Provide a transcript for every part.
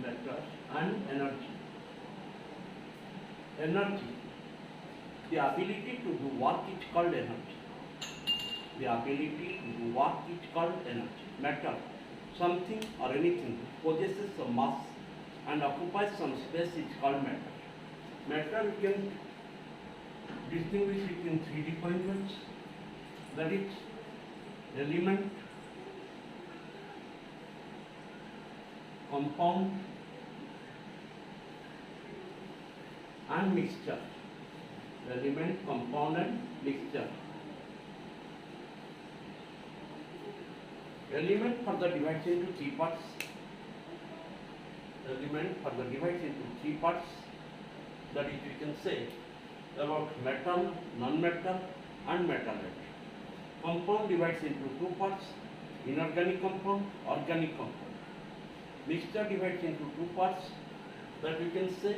matter and energy. Energy, the ability to do work is called energy. The ability to do work is called energy. Matter, something or anything possesses some mass and occupies some space is called matter. Matter we can distinguish it in three different ways. That is element, compound and mixture. Element, compound and mixture. Element further divides into three parts. Element further divides into three parts. That is, we can say about metal, non-metal and metalloid. Compound divides into two parts, inorganic compound, organic compound. Mixture divides into two parts, that we can say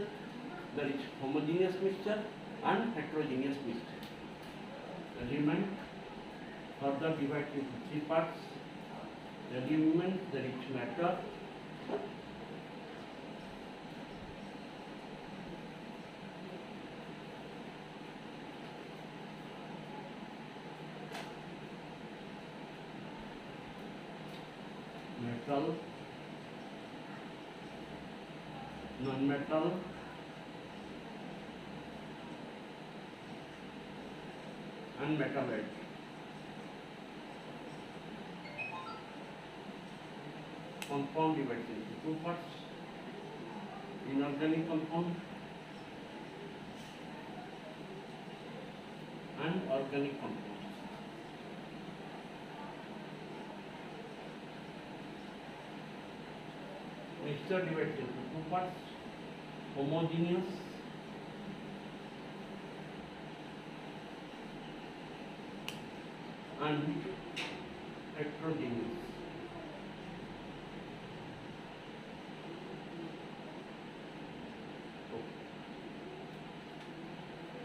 there is homogeneous mixture and heterogeneous mixture. Element further divides into three parts. Element, there is matter, metal, non-metal and metalloid. Compound divided into two parts, inorganic compound and organic compound. Mixture divided into two parts, homogeneous and heterogeneous.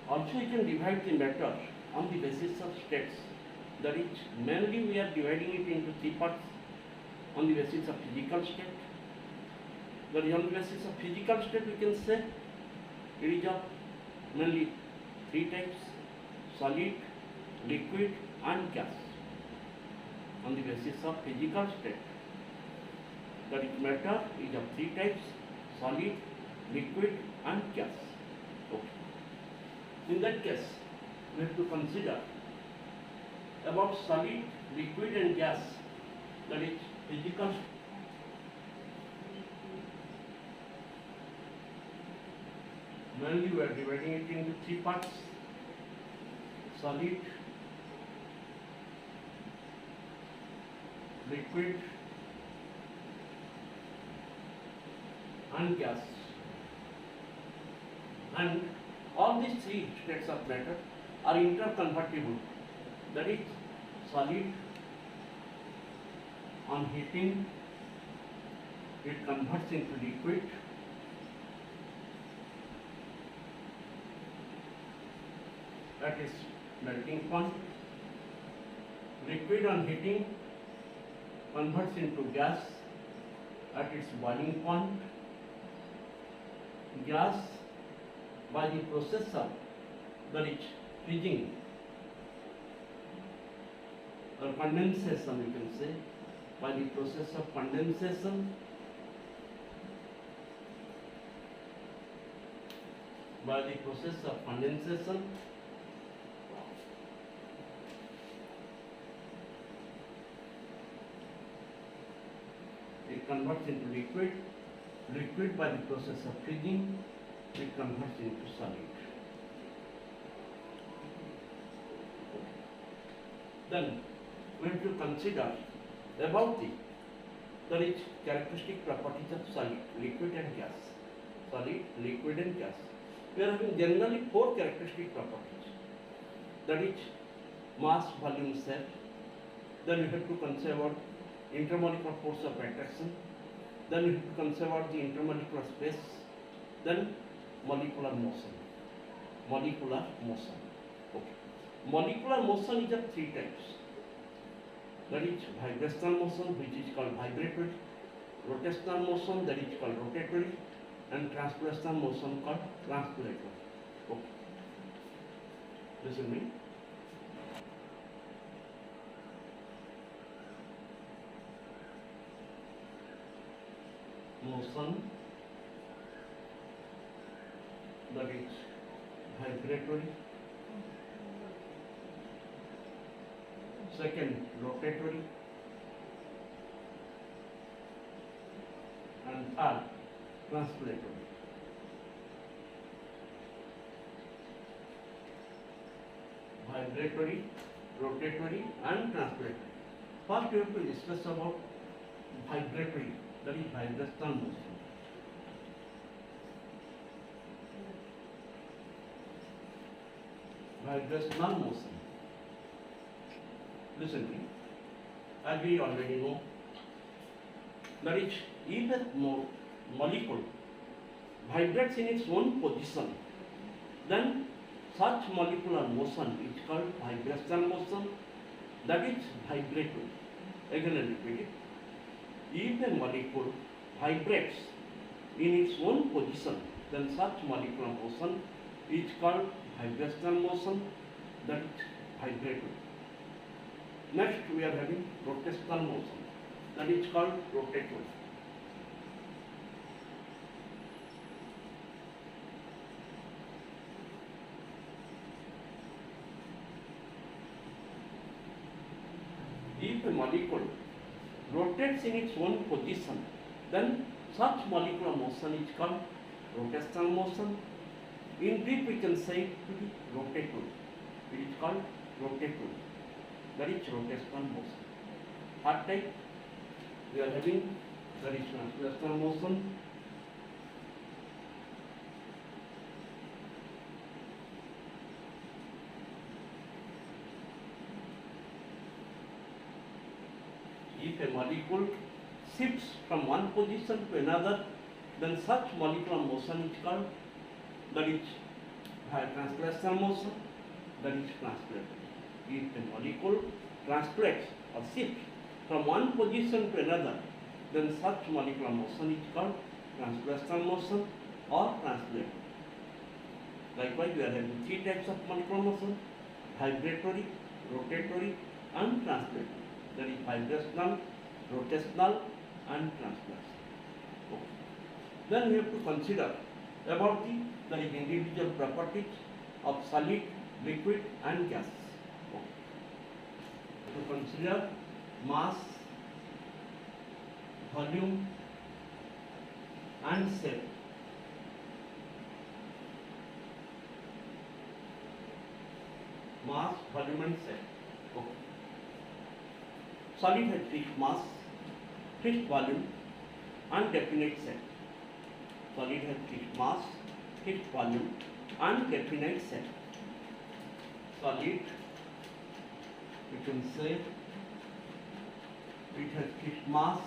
Also, you can divide the matter on the basis of states. That is, mainly we are dividing it into three parts on the basis of physical state. That is, on the basis of physical state, we can say it is of mainly three types: solid, liquid and gas. On the basis of physical state, that is, matter is of three types: solid, liquid and gas. Okay. In that case, we have to consider about solid, liquid and gas, that is physical. Mainly we are dividing it into three parts: solid, liquid and gas. And all these three states of matter are interconvertible. That is, solid, on heating it converts into liquid, that is melting point. Liquid on heating converts into gas at its boiling point. Gas, by the process of, that is, freezing or condensation, we can say, by the process of condensation, it converts into liquid. Liquid, by the process of freezing, it converts into solid. Then we have to consider about the, that is, characteristic properties of solid, liquid and gas. Solid, liquid and gas. We are having generally four characteristic properties. That is mass, volume, shape. Then we have to consider about intermolecular force of attraction. Then we have to consider about the intermolecular space. Then molecular motion. Okay. Molecular motion is of three types. That is vibrational motion, which is called vibratory. rotational motion, that is called rotatory, and translational motion called translatory. Okay. Listen to me. Motion, that is vibratory. Second, rotatory. And third, translatory. Vibratory, rotatory, and translatory. First, we have to discuss about vibratory, that is vibrational motion. Vibrational motion. Listen to me. As we already know, that is, if a molecule vibrates in its own position, then such molecular motion is called vibrational motion, that is vibratory. Again I repeat it. If a molecule vibrates in its own position, then such molecular motion is called vibrational motion, that is vibratory. Next we are having rotational motion, that is called rotatory. If a molecule rotates in its own position, then such molecular motion is called rotational motion. In brief, we can say it to be rotatory. It is called rotatory. That is rotational motion. Third type we are having, that is translational motion. If a molecule shifts from one position to another, then such molecular motion is called, that is translational motion, that is translatory. If a molecule translates or shifts from one position to another, then such molecular motion is called translational motion or translatory. Likewise, we are having three types of molecular motion: vibratory, rotatory, and translatory. That is vibrational, rotational, and translational. Okay. Then we have to consider about the individual properties of solid, liquid, and gas. Okay. To consider mass, volume, and shape. Mass, volume, and shape. Okay. Solid has fixed mass, fixed volume, and definite shape. Solid has fixed mass, fixed volume, and definite shape. Solid, we can say it has fixed mass,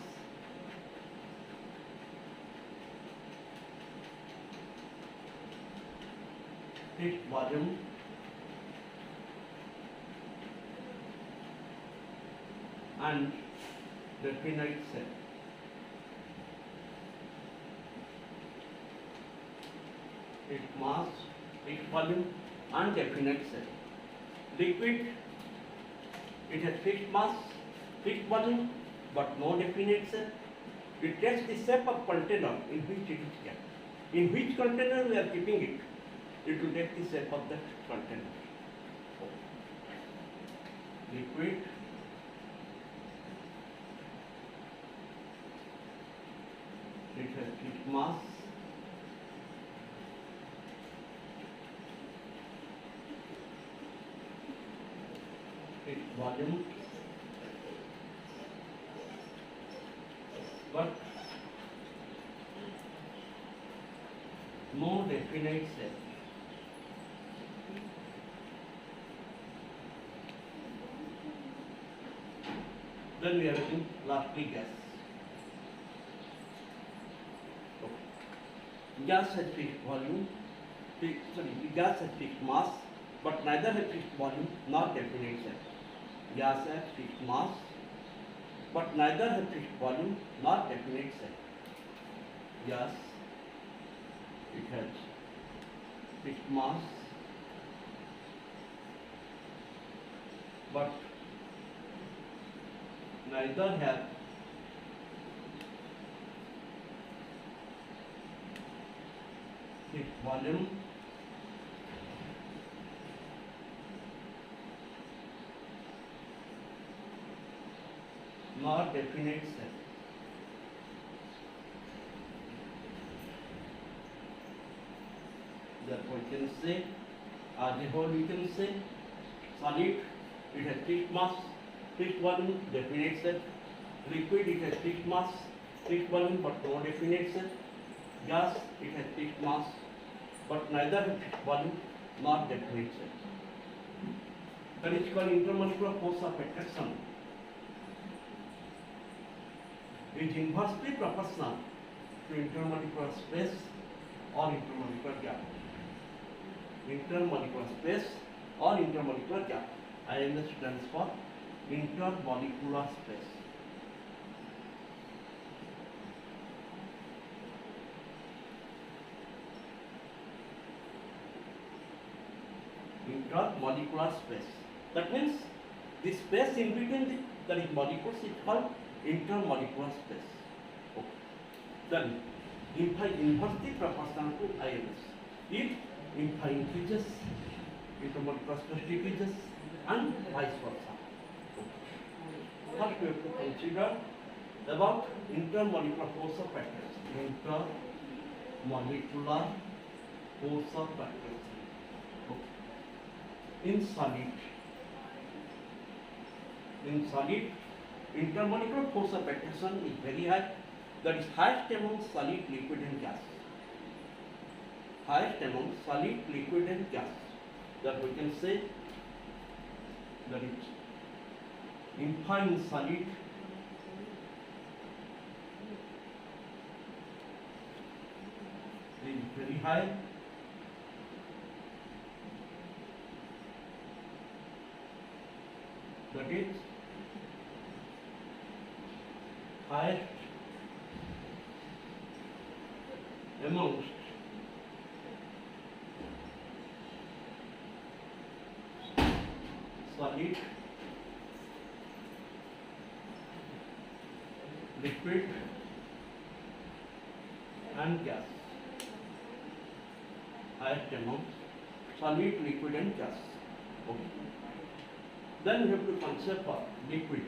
fixed volume, and definite shape. Fixed mass, fixed volume, and definite shape. Liquid, it has fixed mass, fixed volume, but no definite shape. It takes the shape of container in which it is kept. In which container we are keeping it, it will take the shape of that container. Liquid, it has fixed mass, fixed volume, but no definite shape. Then we are having lastly gas. Gas has fixed volume, gas has fixed mass, but neither has fixed volume nor definite shape. Gas has fixed mass, but neither has fixed volume nor definite shape. gas, it has fixed mass, but neither have fixed volume nor definite shape. Therefore, we can say, as a whole, we can say, solid, it has fixed mass, fixed volume, definite shape. Liquid, it has fixed mass, fixed volume, but no definite shape. Gas, it has fixed mass, but neither fixed volume nor definite shape. That is called intermolecular force of attraction. Is inversely proportional to intermolecular space or intermolecular gap. Intermolecular space or intermolecular gap. IMS stands for intermolecular space. Intermolecular space. That means the space in between the molecules is called intermolecular space. Okay. Then infra inversely proportional to IMS. If infra increases, intermolecular space decreases, and vice versa. Okay. First we have to consider about intermolecular force of attraction. Intermolecular force of attraction. Okay. In solid, intermolecular force of attraction is very high. That is highest among solid, liquid and gas. Highest among solid, liquid and gas. That we can say that is infra in solid is very high. That is highest amongst solid, liquid and gas. Highest amongst solid, liquid and gas. Okay. Then we have to consider for liquid.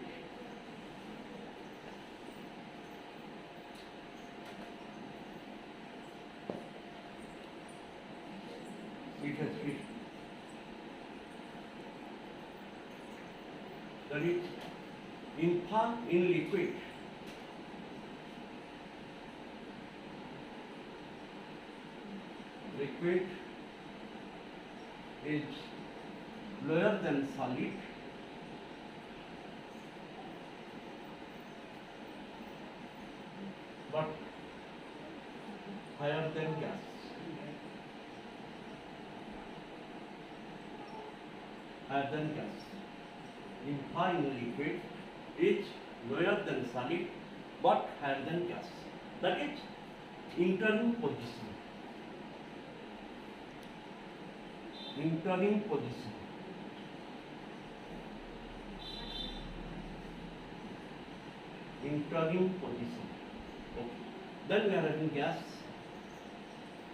It has fixed. That is infra in liquid. Liquid is lower than solid. But higher than gas. Higher than gas. Infra in liquid is lower than solid but higher than gas. That is entering position. Entering position. Entering position. Okay. Then we are having gas,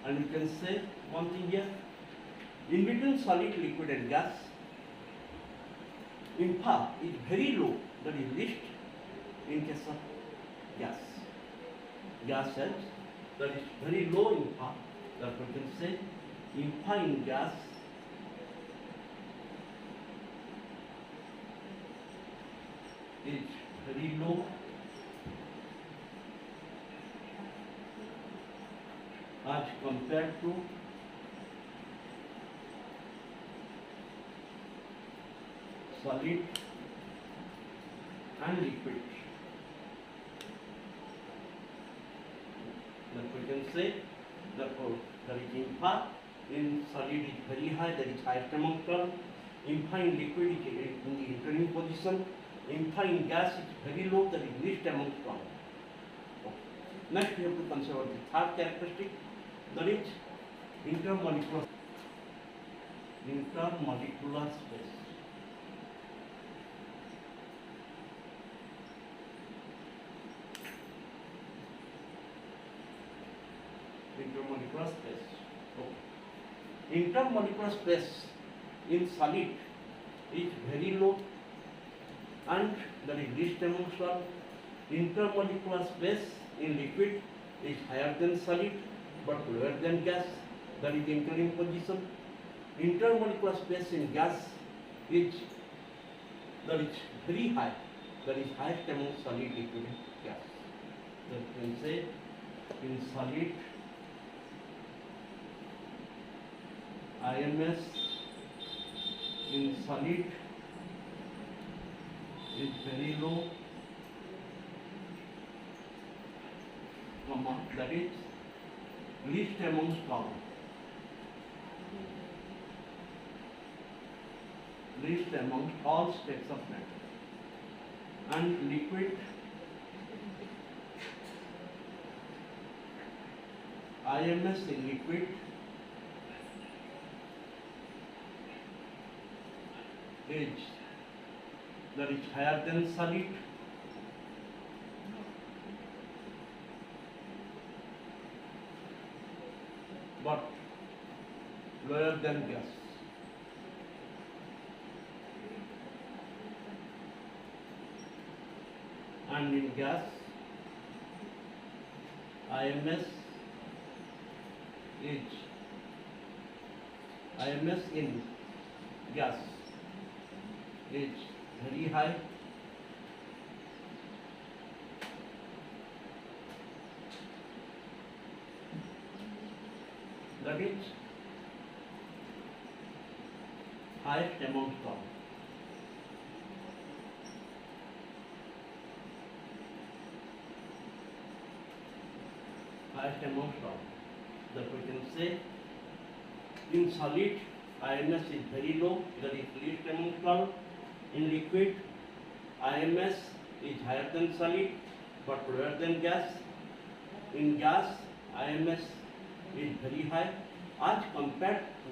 and we can say one thing here. In between solid, liquid and gas, infra is very low, that is least in case of gas. Gas has that is very low infra, therefore we can say infra in gas is very low as compared to solid and liquid. Therefore, we can say therefore there is infra in solid is very high, that is highest among term. Infra in liquid is in the entering position. Infra in gas is very low, that is least among term. Okay. Next, we have to consider the third characteristic, that is intermolecular space. Intermolecular space. Okay. Intermolecular space in solid is very low and that is least amongst all. Intermolecular space in liquid is higher than solid but lower than gas, that is interim position. Intermolecular space in gas is that is very high, that is highest among solid, liquid and gas. So you can say in solid IMS in solid is very low, that is least amongst all. Least amongst all states of matter. And liquid IMS in liquid is that is higher than solid but lower than gas. And in gas, IMS in gas is very high, that is highest amongst all. Highest amongst all. That we can say in solid IMS is very low, that is least amongst all. In liquid IMS is higher than solid but lower than gas. In gas IMS is very high as compared to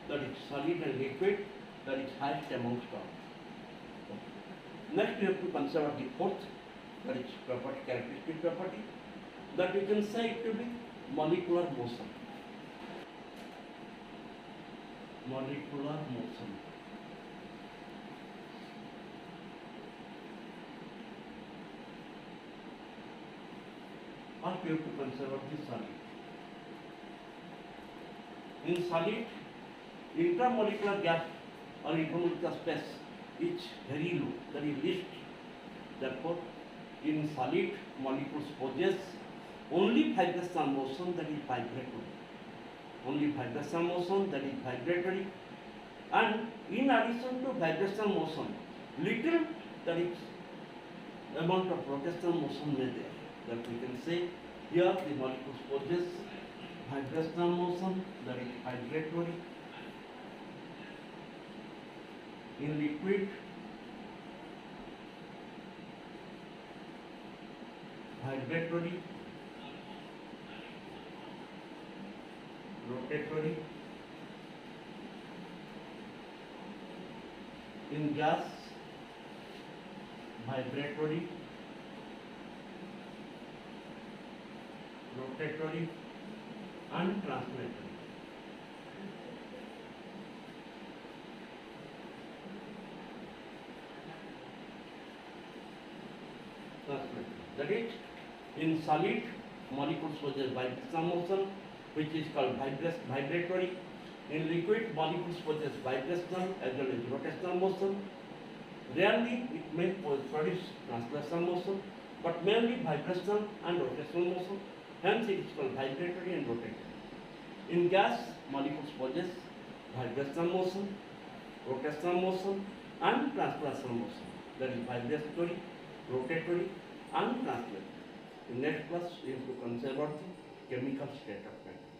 that is solid and liquid, that is highest amongst all. Next we have to consider the fourth, that is property, characteristic property, that we can say it to be molecular motion. Molecular motion. First we have to consider the solid. In solid, intermolecular gas or intermolecular space is very low, that is least. Therefore, in solid, molecules possess only vibrational motion, that is vibratory. Only vibrational motion, that is vibratory. And in addition to vibrational motion, little, that is amount of rotational motion may there. That we can say here the molecules possess vibrational motion, that is vibratory. In liquid, vibratory, rotatory. In gas, vibratory, rotatory and transmittory. That is, in solid, molecules possess vibrational motion, which is called vibratory. In liquid, molecules possess vibrational as well as rotational motion. Rarely it may produce translational motion, but mainly vibrational and rotational motion. Hence, it is called vibratory and rotatory. In gas, molecules possess vibrational motion, rotational motion, and translational motion. That is vibratory, rotatory, and translatory. In next class, we have to consider the chemical state of matter.